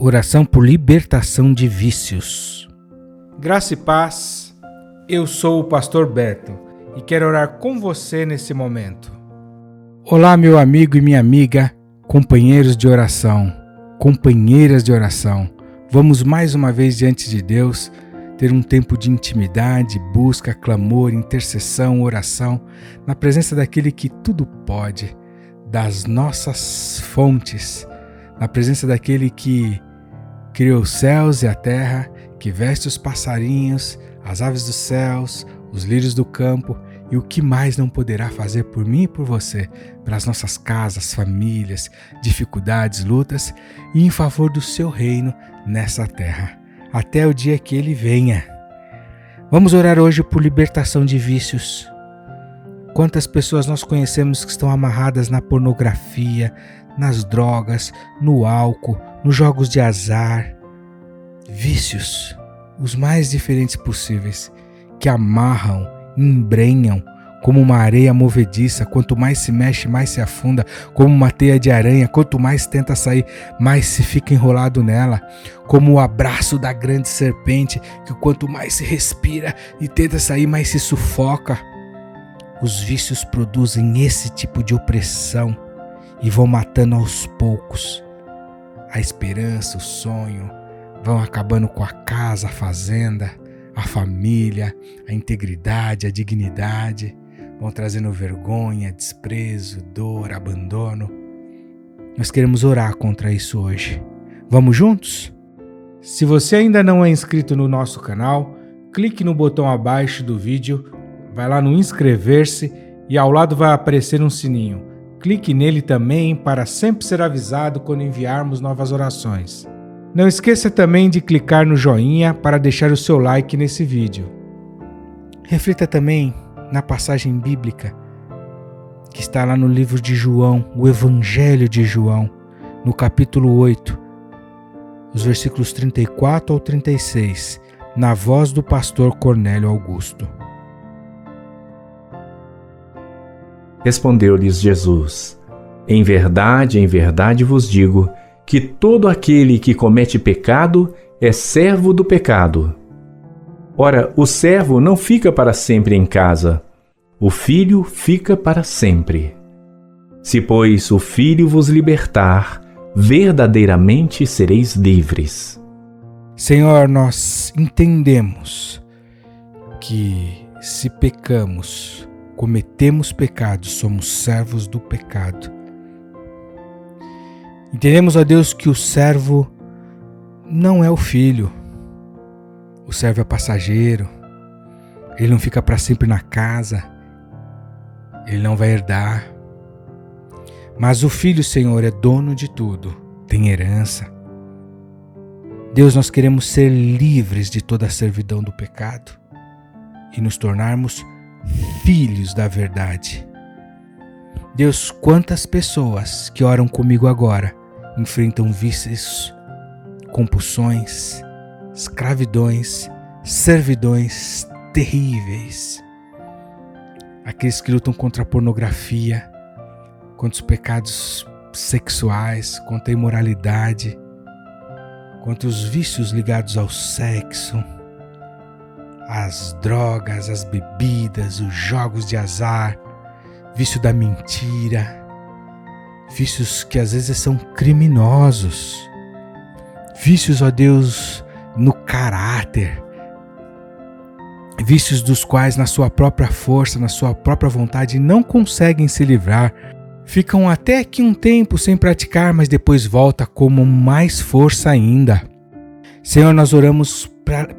Oração por libertação de vícios. Graça e paz, eu sou o pastor Berto e quero orar com você nesse momento. Olá, meu amigo e minha amiga, companheiros de oração, companheiras de oração. Vamos mais uma vez diante de Deus ter um tempo de intimidade, busca, clamor, intercessão, oração, na presença daquele que tudo pode, das nossas fontes, na presença daquele que criou os céus e a terra, que veste os passarinhos, as aves dos céus, os lírios do campo e o que mais não poderá fazer por mim e por você, pelas nossas casas, famílias, dificuldades, lutas e em favor do seu reino nessa terra, até o dia que ele venha. Vamos orar hoje por libertação de vícios. Quantas pessoas nós conhecemos que estão amarradas na pornografia, nas drogas, no álcool, nos jogos de azar, vícios, os mais diferentes possíveis, que amarram, embrenham, como uma areia movediça, quanto mais se mexe, mais se afunda, como uma teia de aranha, quanto mais tenta sair, mais se fica enrolado nela, como o abraço da grande serpente, que quanto mais se respira e tenta sair, mais se sufoca. Os vícios produzem esse tipo de opressão e vão matando aos poucos a esperança, o sonho, vão acabando com a casa, a fazenda, a família, a integridade, a dignidade, vão trazendo vergonha, desprezo, dor, abandono. Nós queremos orar contra isso hoje. Vamos juntos? Se você ainda não é inscrito no nosso canal, clique no botão abaixo do vídeo, vai lá no inscrever-se e ao lado vai aparecer um sininho. Clique nele também para sempre ser avisado quando enviarmos novas orações. Não esqueça também de clicar no joinha para deixar o seu like nesse vídeo. Reflita também na passagem bíblica que está lá no livro de João, o Evangelho de João, no capítulo 8, os versículos 34 ao 36, na voz do pastor Cornélio Augusto. Respondeu-lhes Jesus: em verdade vos digo, que todo aquele que comete pecado é servo do pecado. Ora, o servo não fica para sempre em casa, o filho fica para sempre. Se, pois, o filho vos libertar, verdadeiramente sereis livres. Senhor, nós entendemos que se pecamos, cometemos pecados, somos servos do pecado. Entendemos, ó Deus, que o servo não é o filho. O servo é passageiro. Ele não fica para sempre na casa. Ele não vai herdar. Mas o filho, Senhor, é dono de tudo. Tem herança. Deus, nós queremos ser livres de toda a servidão do pecado e nos tornarmos filhos da verdade. Deus, quantas pessoas que oram comigo agora enfrentam vícios, compulsões, escravidões, servidões terríveis. Aqueles que lutam contra a pornografia, contra os pecados sexuais, contra a imoralidade, contra os vícios ligados ao sexo, as drogas, as bebidas, os jogos de azar, vício da mentira, vícios que às vezes são criminosos, vícios, ó Deus, no caráter, vícios dos quais na sua própria força, na sua própria vontade não conseguem se livrar, ficam até aqui um tempo sem praticar, mas depois volta como mais força ainda. Senhor, nós oramos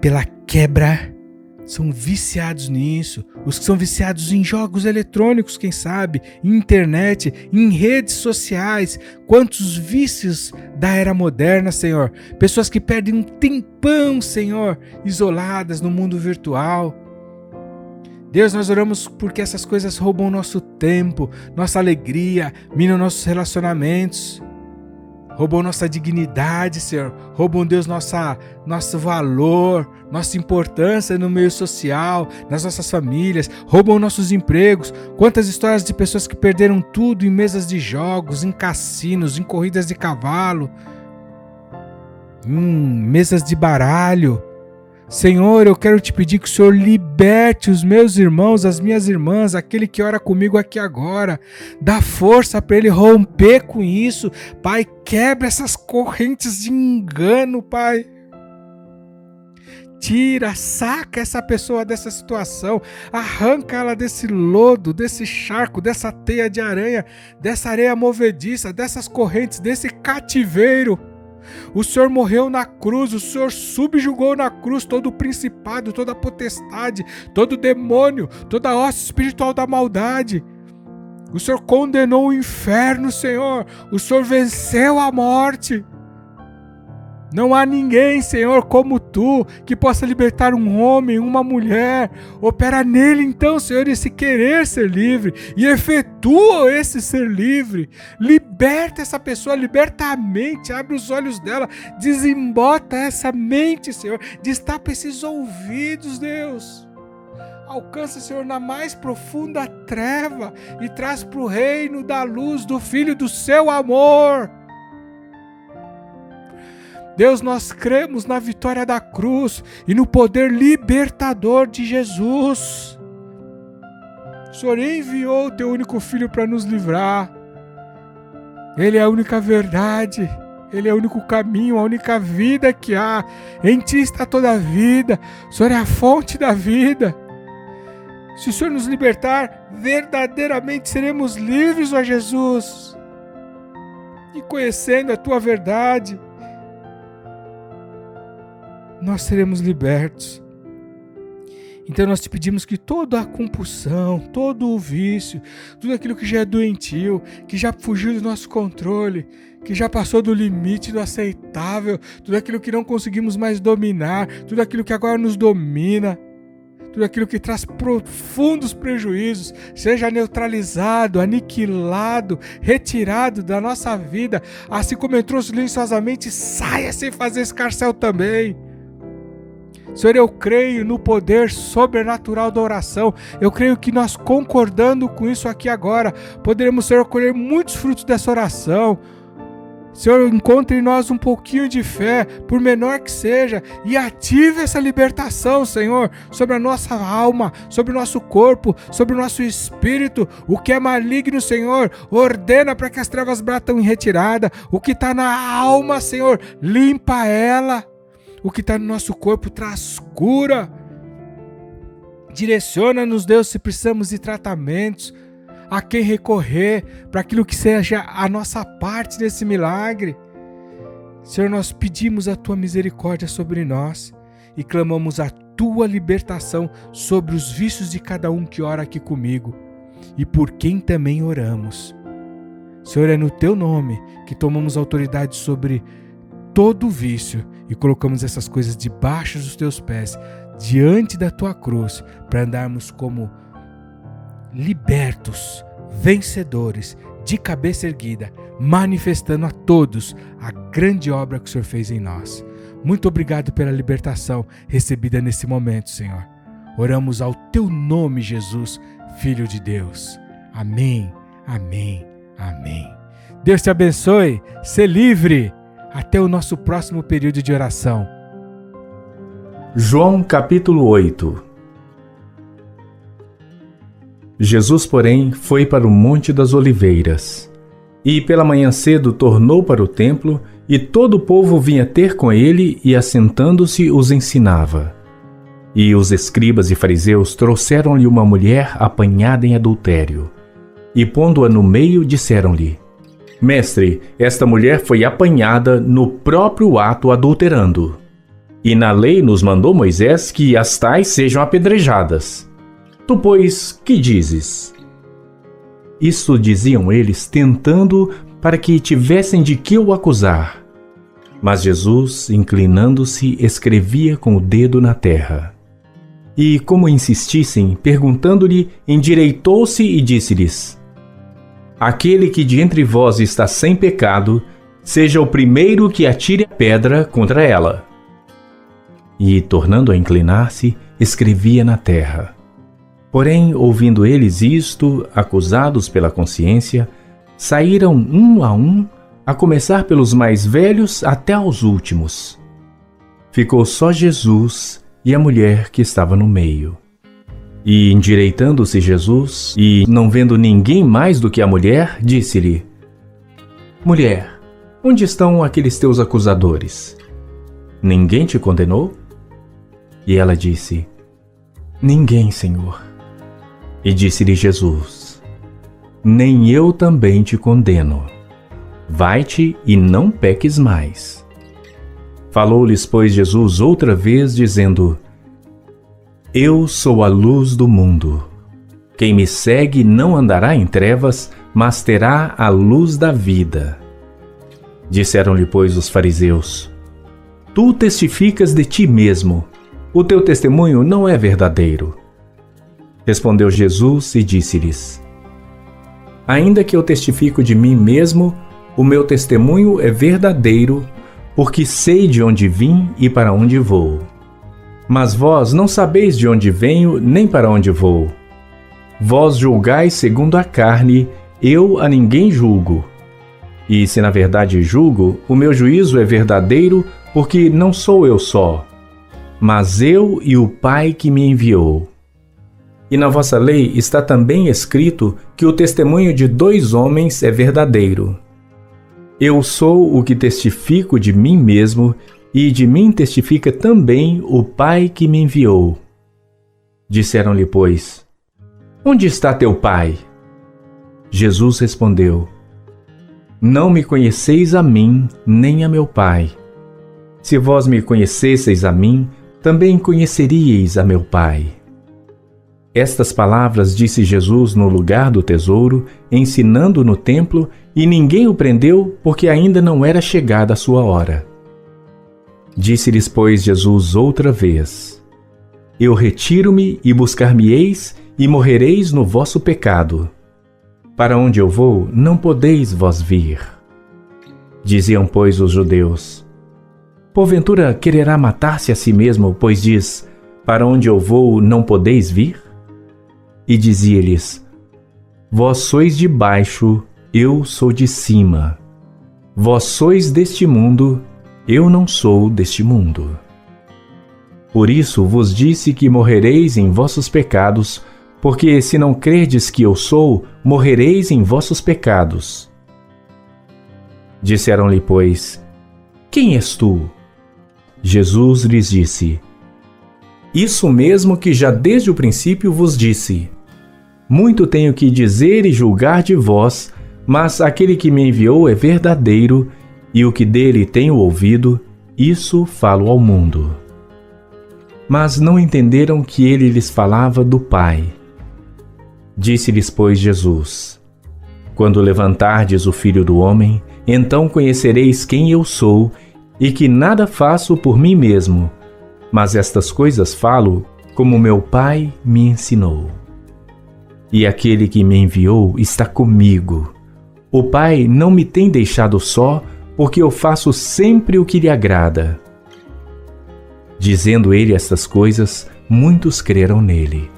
pela quebra. São viciados nisso, os que são viciados em jogos eletrônicos, quem sabe, em internet, em redes sociais, quantos vícios da era moderna, Senhor, pessoas que perdem um tempão, Senhor, isoladas no mundo virtual. Deus, nós oramos porque essas coisas roubam nosso tempo, nossa alegria, minam nossos relacionamentos, roubam nossa dignidade, Senhor, roubam, Deus, nosso valor, nossa importância no meio social, nas nossas famílias, roubam nossos empregos. Quantas histórias de pessoas que perderam tudo em mesas de jogos, em cassinos, em corridas de cavalo. mesas de baralho. Senhor, eu quero te pedir que o Senhor liberte os meus irmãos, as minhas irmãs, aquele que ora comigo aqui agora. Dá força para ele romper com isso. Pai, quebra essas correntes de engano, Pai. Tira, saca essa pessoa dessa situação, arranca ela desse lodo, desse charco, dessa teia de aranha, dessa areia movediça, dessas correntes, desse cativeiro. O Senhor morreu na cruz, o Senhor subjugou na cruz todo o principado, toda a potestade, todo o demônio, toda a hoste espiritual da maldade. O Senhor condenou o inferno, Senhor. O Senhor venceu a morte. Não há ninguém, Senhor, como Tu, que possa libertar um homem, uma mulher. Opera nele, então, Senhor, esse querer ser livre e efetua esse ser livre. Liberta essa pessoa, liberta a mente, abre os olhos dela, desembota essa mente, Senhor, destapa esses ouvidos, Deus. Alcança, Senhor, na mais profunda treva e traz para o reino da luz do Filho do Seu amor. Deus, nós cremos na vitória da cruz e no poder libertador de Jesus. O Senhor enviou o Teu único Filho para nos livrar. Ele é a única verdade, Ele é o único caminho, a única vida que há. Em Ti está toda a vida. O Senhor é a fonte da vida. Se o Senhor nos libertar, verdadeiramente seremos livres, ó Jesus. E conhecendo a Tua verdade, nós seremos libertos. Então nós te pedimos que toda a compulsão, todo o vício, tudo aquilo que já é doentio, que já fugiu do nosso controle, que já passou do limite do aceitável, tudo aquilo que não conseguimos mais dominar, tudo aquilo que agora nos domina, tudo aquilo que traz profundos prejuízos, seja neutralizado, aniquilado, retirado da nossa vida, assim como entrou silenciosamente, saia sem fazer escarcéu também. Senhor, eu creio no poder sobrenatural da oração. Eu creio que nós, concordando com isso aqui agora, poderemos, Senhor, colher muitos frutos dessa oração. Senhor, encontre em nós um pouquinho de fé, por menor que seja, e ative essa libertação, Senhor, sobre a nossa alma, sobre o nosso corpo, sobre o nosso espírito. O que é maligno, Senhor, ordena para que as trevas batam em retirada. O que está na alma, Senhor, limpa ela. O que está no nosso corpo traz cura. Direciona-nos, Deus, se precisamos de tratamentos, a quem recorrer, para aquilo que seja a nossa parte nesse milagre. Senhor, nós pedimos a Tua misericórdia sobre nós e clamamos a Tua libertação sobre os vícios de cada um que ora aqui comigo e por quem também oramos. Senhor, é no Teu nome que tomamos autoridade sobre todo o vício e colocamos essas coisas debaixo dos Teus pés, diante da Tua cruz, para andarmos como libertos, vencedores, de cabeça erguida, manifestando a todos a grande obra que o Senhor fez em nós. Muito obrigado pela libertação recebida nesse momento, Senhor. Oramos ao Teu nome, Jesus, Filho de Deus. Amém, amém, amém. Deus te abençoe, ser livre. Até o nosso próximo período de oração. João capítulo 8. Jesus, porém, foi para o Monte das Oliveiras. E pela manhã cedo tornou para o templo, e todo o povo vinha ter com ele, e assentando-se os ensinava. E os escribas e fariseus trouxeram-lhe uma mulher apanhada em adultério. E pondo-a no meio, disseram-lhe: Mestre, esta mulher foi apanhada no próprio ato adulterando. E na lei nos mandou Moisés que as tais sejam apedrejadas. Tu, pois, que dizes? Isto diziam eles, tentando para que tivessem de que o acusar. Mas Jesus, inclinando-se, escrevia com o dedo na terra. E, como insistissem, perguntando-lhe, endireitou-se e disse-lhes: Aquele que de entre vós está sem pecado, seja o primeiro que atire a pedra contra ela. E, tornando a inclinar-se, escrevia na terra. Porém, ouvindo eles isto, acusados pela consciência, saíram um a um, a começar pelos mais velhos até aos últimos. Ficou só Jesus e a mulher que estava no meio. E endireitando-se Jesus, e não vendo ninguém mais do que a mulher, disse-lhe: Mulher, onde estão aqueles teus acusadores? Ninguém te condenou? E ela disse: Ninguém, Senhor. E disse-lhe Jesus: Nem eu também te condeno. Vai-te e não peques mais. Falou-lhes, pois, Jesus outra vez, dizendo: Eu sou a luz do mundo. Quem me segue não andará em trevas, mas terá a luz da vida. Disseram-lhe, pois, os fariseus: Tu testificas de ti mesmo. O teu testemunho não é verdadeiro. Respondeu Jesus e disse-lhes: Ainda que eu testifico de mim mesmo, o meu testemunho é verdadeiro, porque sei de onde vim e para onde vou. Mas vós não sabeis de onde venho nem para onde vou. Vós julgais segundo a carne, eu a ninguém julgo. E se na verdade julgo, o meu juízo é verdadeiro, porque não sou eu só, mas eu e o Pai que me enviou. E na vossa lei está também escrito que o testemunho de 2 homens é verdadeiro. Eu sou o que testifico de mim mesmo, e de mim testifica também o Pai que me enviou. Disseram-lhe, pois: Onde está teu Pai? Jesus respondeu: Não me conheceis a mim, nem a meu Pai. Se vós me conhecesseis a mim, também conheceríeis a meu Pai. Estas palavras disse Jesus no lugar do tesouro, ensinando no templo, e ninguém o prendeu, porque ainda não era chegada a sua hora. Disse-lhes, pois, Jesus outra vez: Eu retiro-me e buscar-me-eis, e morrereis no vosso pecado. Para onde eu vou, não podeis vós vir. Diziam, pois, os judeus: Porventura quererá matar-se a si mesmo, pois diz: Para onde eu vou, não podeis vir? E dizia-lhes: Vós sois de baixo, eu sou de cima. Vós sois deste mundo, eu não sou deste mundo. Por isso vos disse que morrereis em vossos pecados, porque se não crerdes que eu sou, morrereis em vossos pecados. Disseram-lhe, pois: Quem és tu? Jesus lhes disse: Isso mesmo que já desde o princípio vos disse. Muito tenho que dizer e julgar de vós, mas aquele que me enviou é verdadeiro, e o que dele tenho ouvido, isso falo ao mundo. Mas não entenderam que ele lhes falava do Pai. Disse-lhes, pois, Jesus: Quando levantardes o Filho do Homem, então conhecereis quem eu sou, e que nada faço por mim mesmo, mas estas coisas falo como meu Pai me ensinou. E aquele que me enviou está comigo. O Pai não me tem deixado só, porque eu faço sempre o que lhe agrada. Dizendo ele estas coisas, muitos creram nele.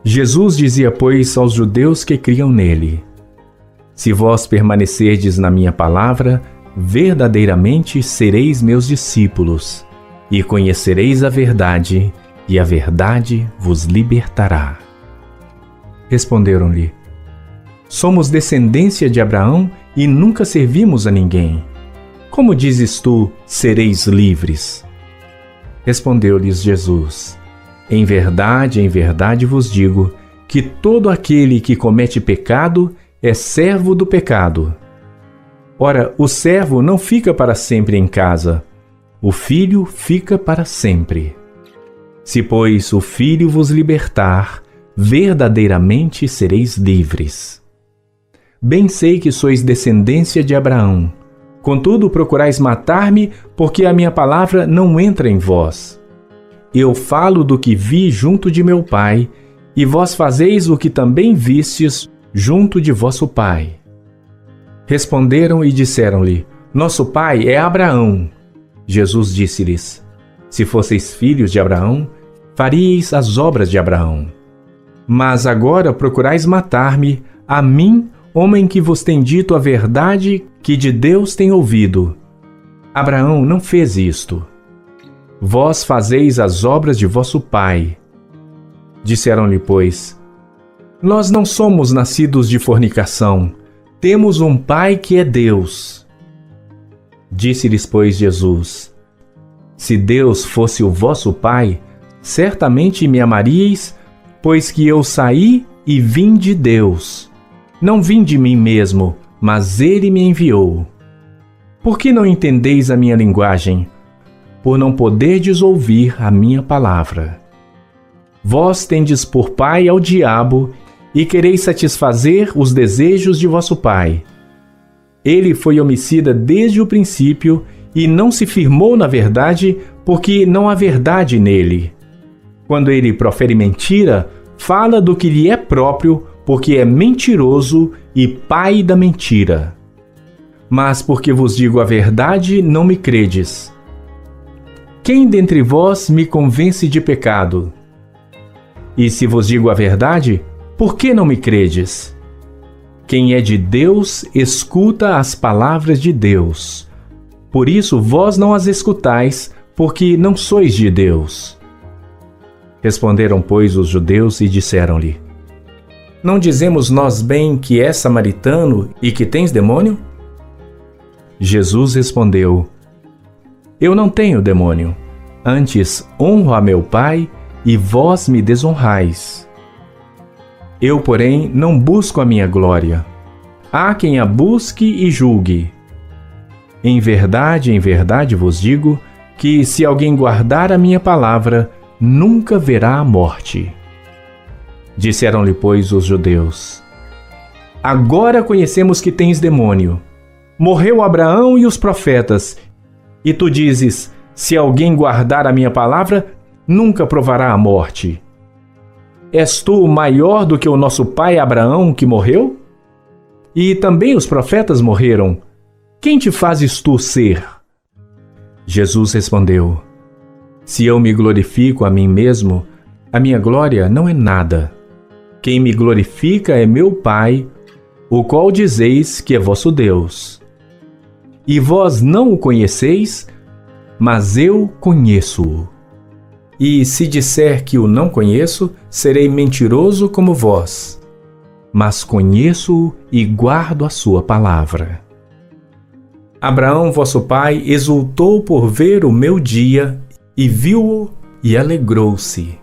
Jesus dizia, pois, aos judeus que criam nele: Se vós permanecerdes na minha palavra, verdadeiramente sereis meus discípulos, e conhecereis a verdade, e a verdade vos libertará. Responderam-lhe: Somos descendência de Abraão e nunca servimos a ninguém. Como dizes tu, sereis livres? Respondeu-lhes Jesus: em verdade vos digo, que todo aquele que comete pecado é servo do pecado. Ora, o servo não fica para sempre em casa, o filho fica para sempre. Se, pois, o Filho vos libertar, verdadeiramente sereis livres. Bem sei que sois descendência de Abraão. Contudo, procurais matar-me, porque a minha palavra não entra em vós. Eu falo do que vi junto de meu Pai, e vós fazeis o que também vistes junto de vosso pai. Responderam e disseram-lhe: Nosso pai é Abraão. Jesus disse-lhes: Se fosseis filhos de Abraão, faríeis as obras de Abraão. Mas agora procurais matar-me, a mim, homem que vos tem dito a verdade que de Deus tem ouvido. Abraão não fez isto. Vós fazeis as obras de vosso pai. Disseram-lhe, pois, nós não somos nascidos de fornicação, temos um pai que é Deus. Disse-lhes, pois, Jesus, se Deus fosse o vosso pai, certamente me amaríeis, pois que eu saí e vim de Deus. Não vim de mim mesmo, mas ele me enviou. Por que não entendeis a minha linguagem? Por não poderdes ouvir a minha palavra. Vós tendes por pai ao diabo e quereis satisfazer os desejos de vosso pai. Ele foi homicida desde o princípio e não se firmou na verdade, porque não há verdade nele. Quando ele profere mentira, fala do que lhe é próprio, porque é mentiroso e pai da mentira. Mas porque vos digo a verdade, não me credes. Quem dentre vós me convence de pecado? E se vos digo a verdade, por que não me credes? Quem é de Deus, escuta as palavras de Deus. Por isso vós não as escutais, porque não sois de Deus. Responderam, pois, os judeus e disseram-lhe, não dizemos nós bem que és samaritano e que tens demônio? Jesus respondeu, eu não tenho demônio, antes honro a meu Pai e vós me desonrais. Eu, porém, não busco a minha glória. Há quem a busque e julgue. Em verdade vos digo que se alguém guardar a minha palavra, nunca verá a morte. Disseram-lhe, pois, os judeus, agora conhecemos que tens demônio. Morreu Abraão e os profetas, e tu dizes, se alguém guardar a minha palavra, nunca provará a morte. És tu maior do que o nosso pai Abraão que morreu? E também os profetas morreram. Quem te fazes tu ser? Jesus respondeu, se eu me glorifico a mim mesmo, a minha glória não é nada. Quem me glorifica é meu Pai, o qual dizeis que é vosso Deus. E vós não o conheceis, mas eu conheço-o. E se disser que o não conheço, serei mentiroso como vós. Mas conheço-o e guardo a sua palavra. Abraão, vosso pai, exultou por ver o meu dia, e viu-o e alegrou-se.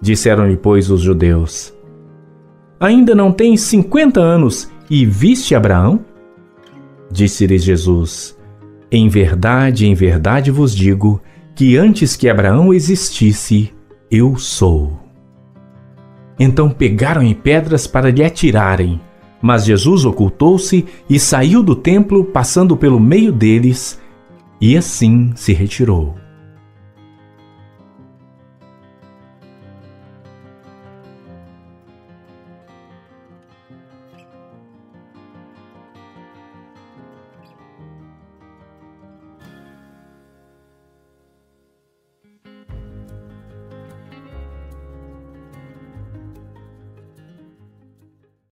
Disseram-lhe, pois, os judeus, ainda não tens 50 anos e viste Abraão? Disse-lhes Jesus, em verdade vos digo, que antes que Abraão existisse, eu sou. Então pegaram em pedras para lhe atirarem, mas Jesus ocultou-se e saiu do templo, passando pelo meio deles, e assim se retirou.